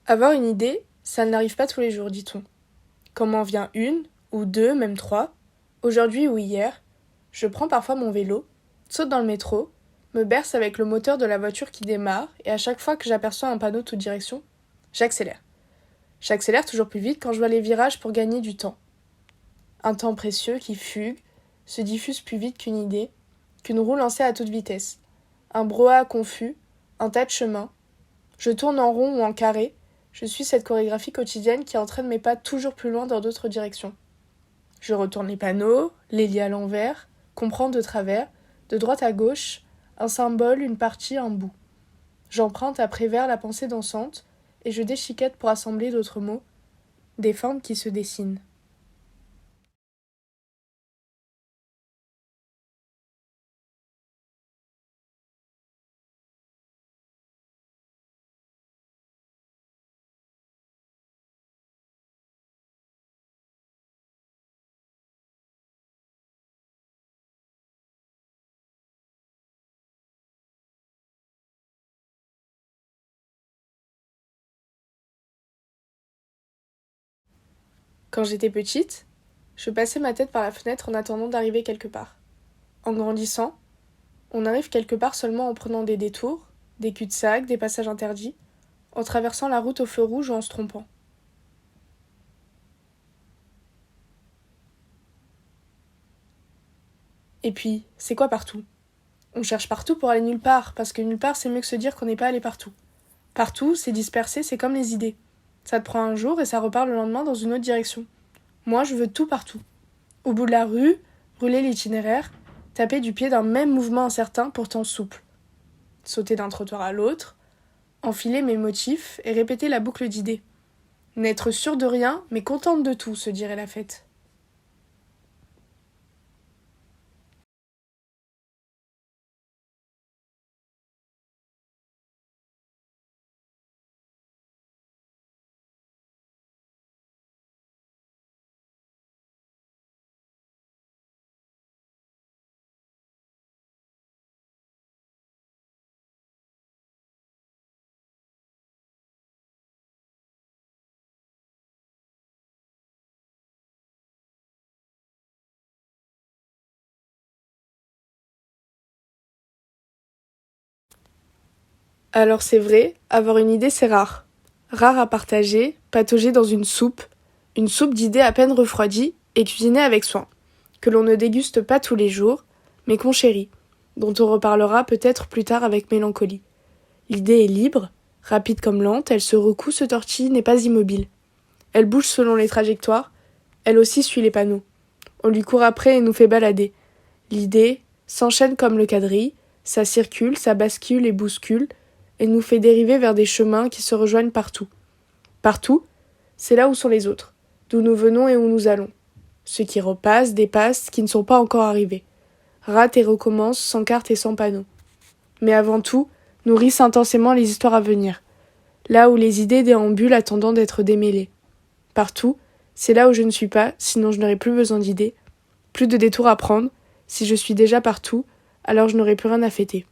Avoir une idée, ça n'arrive pas tous les jours, dit-on. Quand m'en vient une, ou deux, même trois, aujourd'hui ou hier, je prends parfois mon vélo, saute dans le métro, me berce avec le moteur de la voiture qui démarre, et à chaque fois que j'aperçois un panneau toute direction, j'accélère. J'accélère toujours plus vite quand je vois les virages pour gagner du temps. Un temps précieux qui fugue, se diffuse plus vite qu'une idée, qu'une roue lancée à toute vitesse. Un brouhaha confus, un tas de chemins. Je tourne en rond ou en carré, je suis cette chorégraphie quotidienne qui entraîne mes pas toujours plus loin dans d'autres directions. Je retourne les panneaux, les lis à l'envers, comprends de travers, de droite à gauche, un symbole, une partie, un bout. J'emprunte à Prévert la pensée dansante, et je déchiquette pour assembler d'autres mots, des formes qui se dessinent. Quand j'étais petite, je passais ma tête par la fenêtre en attendant d'arriver quelque part. En grandissant, on arrive quelque part seulement en prenant des détours, des cul-de-sac, des passages interdits, en traversant la route au feu rouge ou en se trompant. Et puis, c'est quoi partout ? On cherche partout pour aller nulle part, parce que nulle part c'est mieux que se dire qu'on n'est pas allé partout. Partout, c'est dispersé, c'est comme les idées. Ça te prend un jour et ça repart le lendemain dans une autre direction. Moi, je veux tout partout. Au bout de la rue, brûler l'itinéraire, taper du pied d'un même mouvement incertain pourtant souple. Sauter d'un trottoir à l'autre, enfiler mes motifs et répéter la boucle d'idées. N'être sûr de rien, mais contente de tout, se dirait la fête. Alors c'est vrai, avoir une idée c'est rare. Rare à partager, patauger dans une soupe d'idées à peine refroidie et cuisinée avec soin, que l'on ne déguste pas tous les jours, mais qu'on chérit, dont on reparlera peut-être plus tard avec mélancolie. L'idée est libre, rapide comme lente, elle se recoue, se tortille, n'est pas immobile. Elle bouge selon les trajectoires, elle aussi suit les panneaux. On lui court après et nous fait balader. L'idée s'enchaîne comme le quadrille, ça circule, ça bascule et bouscule, et nous fait dériver vers des chemins qui se rejoignent partout. Partout, c'est là où sont les autres, d'où nous venons et où nous allons. Ceux qui repassent, dépassent, qui ne sont pas encore arrivés. Ratent et recommencent, sans carte et sans panneau. Mais avant tout, nourrissent intensément les histoires à venir. Là où les idées déambulent attendant d'être démêlées. Partout, c'est là où je ne suis pas, sinon je n'aurai plus besoin d'idées. Plus de détours à prendre. Si je suis déjà partout, alors je n'aurai plus rien à fêter.